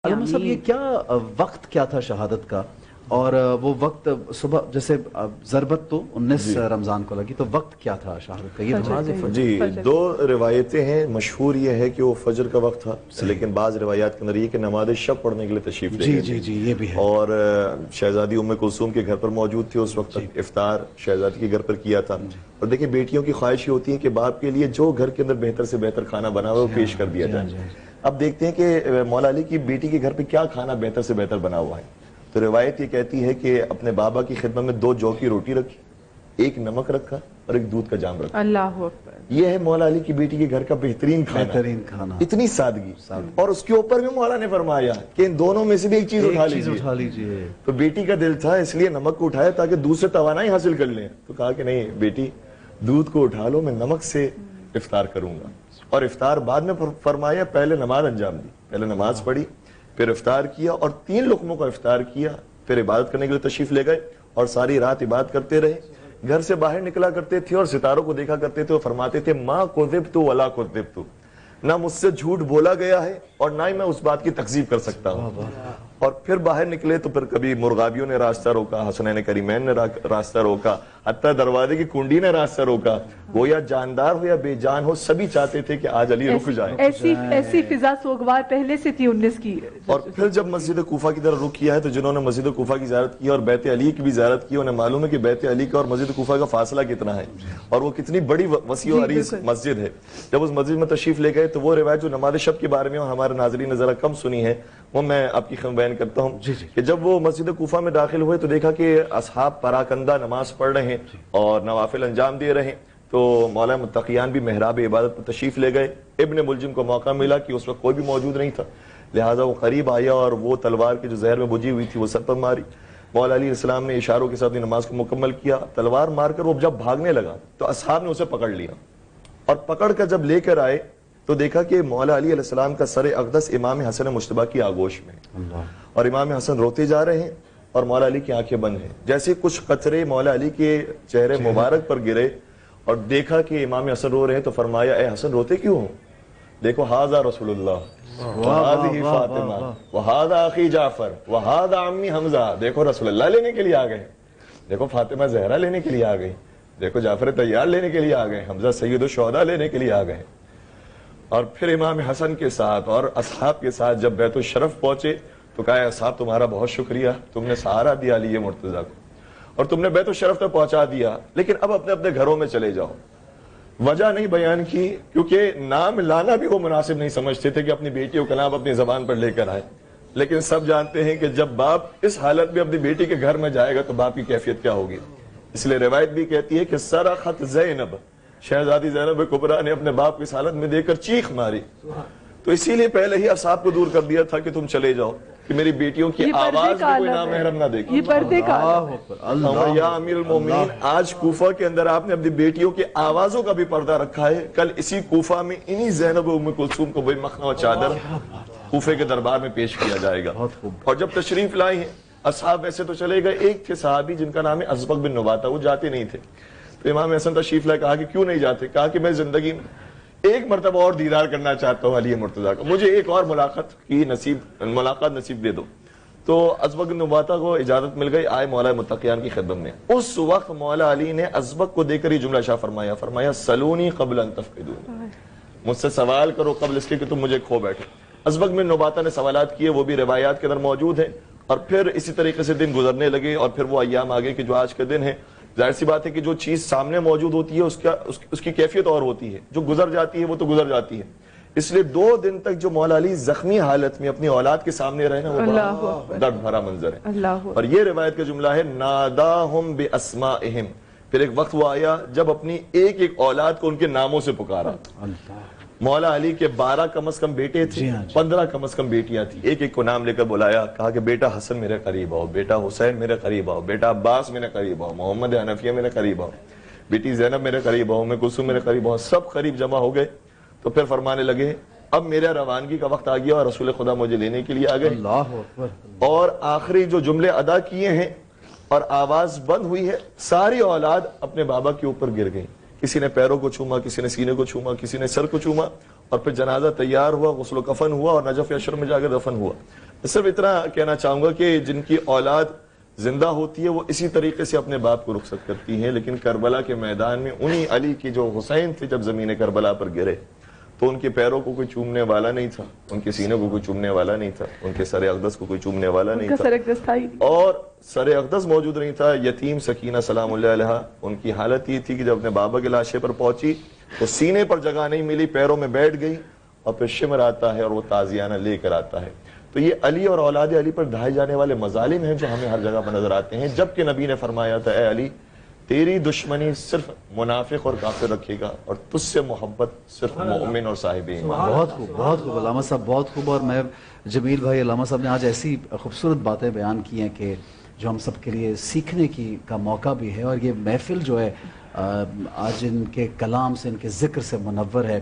علامہ صاحب یہ کیا وقت کیا تھا شہادت کا، اور وہ وقت صبح جیسے ضربت تو 19 رمضان کو لگی، تو وقت کیا تھا شہادت کا؟ یہ نماز فجر؟ جی دو روایتیں ہیں، مشہور یہ ہے کہ وہ فجر کا وقت تھا، لیکن بعض روایات کے اندر یہ کہ نماز شب پڑھنے کے لیے تشریف لے گئے جی یہ بھی ہے، اور شہزادی ام کلثوم کے گھر پر موجود تھے اس وقت، افطار شہزادی کے گھر پر کیا تھا۔ اور دیکھیں بیٹیوں کی خواہش یہ ہوتی ہے کہ باپ کے لیے جو گھر کے اندر بہتر سے بہتر کھانا بنا ہوا وہ پیش کر دیا جائے۔ اب دیکھتے ہیں کہ مولا علی کی بیٹی کے گھر پہ کیا کھانا بہتر سے بہتر بنا ہوا ہے۔ تو روایت یہ کہتی ہے کہ اپنے بابا کی خدمت میں 2 جو کی روٹی رکھی، 1 نمک رکھا اور 1 دودھ کا جام رکھا۔ اللہ اکبر! یہ ہے مولا علی کی بیٹی کے گھر کا بہترین کھانا، اتنی سادگی، اور اس کے اوپر بھی مولا نے فرمایا کہ ان دونوں میں سے بھی ایک چیز اٹھا لیجیے۔ تو بیٹی کا دل تھا اس لیے نمک کو اٹھایا تاکہ دودھ سے توانائی حاصل کر لیں، تو کہا کہ نہیں بیٹی دودھ کو اٹھا لو، میں نمک سے افطار کروں گا۔ اور افطار بعد میں فرمایا، پہلے نماز انجام دی، پہلے نماز پڑھی، پھر افطار کیا اور 3 لقموں کا افطار کیا، پھر عبادت کرنے کے لیے تشریف لے گئے اور ساری رات عبادت کرتے رہے۔ گھر سے باہر نکلا کرتے تھے اور ستاروں کو دیکھا کرتے تھے اور فرماتے تھے ما کذبت ولا کذبت، نہ مجھ سے جھوٹ بولا گیا ہے اور نہ ہی میں اس بات کی تکذیب کر سکتا ہوں۔ اور پھر باہر نکلے تو پھر کبھی مرغابیوں نے راستہ روکا، حسنین کریمین نے راستہ روکا، حتیٰ دروازے کی کنڈی نے راستہ روکا۔ وہ یا جاندار ہو یا بے جان ہو، سبھی چاہتے تھے کہ آج علی رک جائیں۔ ایسی فضا سوگوار پہلے سے تھی 19 کی۔ اور پھر جب مسجد کوفہ کی طرف رخ کیا ہے تو جنہوں نے مسجد کوفہ کی زیارت کی اور بیت علی کی بھی زیارت کی، انہیں معلوم ہے کہ بیت علی کا اور مسجد کوفہ کا فاصلہ کتنا ہے اور وہ کتنی بڑی وسیع و عریض مسجد ہے۔ جب اس مسجد میں تشریف لے گئے تو وہ روایت جو نماز شب کے بارے میں ہمارے ناظرین نے ذرا کم سنی ہے، وہ میں آپ کی خدمت بیان کرتا ہوں کہ جب وہ مسجد کوفہ میں داخل ہوئے تو دیکھا کہ اصحاب پراکندہ نماز پڑھ رہے ہیں اور نوافل انجام دے رہے ہیں، تو مولا متقیان بھی محراب عبادت پر تشریف لے گئے۔ ابن ملجم کو موقع ملا کہ اس وقت کوئی بھی موجود نہیں تھا، لہٰذا وہ قریب آیا اور وہ تلوار کی جو زہر میں بجھی ہوئی تھی وہ سر پر ماری۔ مولا علیہ السلام نے اشاروں کے ساتھ نماز کو مکمل کیا، تلوار مار کر وہ جب بھاگنے لگا تو اصحاب نے اسے پکڑ لیا، اور پکڑ کر جب لے کر آئے تو دیکھا کہ مولا علی علیہ السلام کا سر اقدس امام حسن مجتبیٰ کی آغوش میں، اور امام حسن روتے جا رہے ہیں اور مولا علی کی آنکھیں بند ہیں۔ جیسے کچھ قطرے مولا علی کے چہرے مبارک پر گرے اور دیکھا کہ امام حسن رو رہے ہیں تو فرمایا اے حسن روتے کیوں ہو؟ دیکھو ہاذا رسول اللہ وہذہ فاطمہ وہذا اخی جعفر وہذا عمی حمزہ، دیکھو رسول اللہ لینے کے لیے آ گئے، دیکھو فاطمہ زہرا لینے کے لیے آ گئی، دیکھو جعفر طیار لینے کے لیے آ گئے، حمزہ سید الشہداء لینے کے لیے آ گئے۔ اور پھر امام حسن کے ساتھ اور اصحاب کے ساتھ جب بیت الشرف پہنچے تو کہا اصحاب تمہارا بہت شکریہ، تم نے سہارا دیا علی مرتضیٰ کو اور تم نے بیت الشرف تک پہنچا دیا، لیکن اب اپنے اپنے گھروں میں چلے جاؤ۔ وجہ نہیں بیان کی کیونکہ نام لانا بھی وہ مناسب نہیں سمجھتے تھے کہ اپنی بیٹیوں کا نام اپنی زبان پر لے کر آئے، لیکن سب جانتے ہیں کہ جب باپ اس حالت میں اپنی بیٹی کے گھر میں جائے گا تو باپ کی کیفیت کیا ہوگی۔ اس لیے روایت بھی کہتی ہے کہ صرخت زینب، شہزادی زینب کبریٰ نے اپنے باپ کی اس حالت میں دیکھ کر چیخ ماری، تو اسی لیے پہلے ہی اصحاب کو دور کر دیا تھا کہ تم چلے جاؤ کہ میری بیٹیوں کی آواز بھی کوئی نامحرم نہ دیکھے۔ یہ پردے کا یا امیر المومنین، آج کوفہ کے اندر آپ نے اپنی بیٹیوں کی آوازوں کا بھی پردہ رکھا ہے، کل اسی کوفہ میں انہی زینب ام کلثوم کو وہی مخنہ و چادر کوفے کے دربار میں پیش کیا جائے گا۔ اور جب تشریف لائے ہیں اصحاب ویسے تو چلے گئے، ایک تھے صحابی جن کا نام ہے ازبق بن نباتہ، وہ جاتے نہیں تھے، تو امام حسن تشریف لائے، کہا کہ کیوں نہیں جاتے؟ کہا کہ میں زندگی میں ایک مرتبہ اور دیدار کرنا چاہتا ہوں علی مرتضیٰ کا، مجھے ایک اور ملاقات نصیب دے دو۔ تو ازبق بن نباتہ کو اجازت مل گئی، آئے مولا متقیان کی خدمت میں۔ اس وقت مولا علی نے ازبق کو دیکھ کر یہ جملہ شاہ فرمایا سلونی قبل ان تفقدونی، مجھ سے سوال کرو قبل اس کے کہ تم مجھے کھو بیٹھو۔ ازبق بن نباتہ نے سوالات کیے، وہ بھی روایات کے اندر موجود ہیں، اور پھر اسی طریقے سے دن گزرنے لگے اور پھر وہ ایام آگے کہ جو آج کا دن ہے، ظاہر سی بات ہے کہ جو چیز سامنے موجود ہوتی ہے اس کی کیفیت اور ہوتی ہے، جو گزر جاتی ہے وہ تو گزر جاتی ہے۔ اس لیے 2 دن تک جو مولا علی زخمی حالت میں اپنی اولاد کے سامنے رہے نا، وہ بڑا درد بھرا منظر ہے۔ اور یہ روایت کا جملہ ہے ناداہم باسمائہم، پھر ایک وقت وہ آیا جب اپنی ایک ایک اولاد کو ان کے ناموں سے پکارا۔ مولا علی کے 12 کم از کم بیٹے تھے، 15 کم از کم بیٹیاں تھیں، ایک ایک کو نام لے کر بلایا، کہا کہ بیٹا حسن میرے قریب آؤ، بیٹا حسین میرے قریب آؤ، بیٹا عباس میرے قریب آؤ، محمد حنفیہ میرے قریب آؤ، بیٹی زینب میرے قریب آؤ، ام کلثوم میرے قریب آؤ۔ سب قریب جمع ہو گئے تو پھر فرمانے لگے اب میرا روانگی کا وقت آ گیا اور رسول خدا مجھے لینے کے لیے آ گئے، اور آخری جو جملے ادا کیے ہیں اور آواز بند ہوئی ہے، ساری اولاد اپنے بابا کے اوپر گر گئی، کسی نے پیروں کو چھوما، کسی نے سینے کو چھوما، کسی نے سر کو چھوما، اور پھر جنازہ تیار ہوا، غسل و کفن ہوا اور نجف اشرف میں جا کر دفن ہوا۔ صرف اتنا کہنا چاہوں گا کہ جن کی اولاد زندہ ہوتی ہے وہ اسی طریقے سے اپنے باپ کو رخصت کرتی ہیں، لیکن کربلا کے میدان میں انہی علی کی جو حسین تھے جب زمین کربلا پر گرے تو ان کے پیروں کو کوئی چومنے والا نہیں تھا، ان کے سینے کو کوئی چومنے والا نہیں تھا، ان کے سر اقدس کو کوئی چومنے والا نہیں تھا، سر اقدس تھا ہی نہیں، اور سر اقدس موجود نہیں تھا۔ یتیم سکینہ سلام اللہ علیہا، ان کی حالت یہ تھی کہ جب اپنے بابا کے لاشے پر پہنچی تو سینے پر جگہ نہیں ملی، پیروں میں بیٹھ گئی، اور پھر شمر آتا ہے اور وہ تازیانہ لے کر آتا ہے۔ تو یہ علی اور اولاد علی پر ڈھائے جانے والے مظالم ہیں جو ہمیں ہر جگہ پر نظر آتے ہیں، جبکہ نبی نے فرمایا تھا اے علی تیری دشمنی صرف منافق اور کافر رکھے گا اور تجھ سے محبت صرف مومن اور صاحب ایمان۔ بہت خوب علامہ صاحب، بہت خوب۔ اور میں جمیل بھائی، علامہ صاحب نے آج ایسی خوبصورت باتیں بیان کی ہیں کہ جو ہم سب کے لیے سیکھنے کی کا موقع بھی ہے، اور یہ محفل جو ہے آج ان کے کلام سے، ان کے ذکر سے منور ہے۔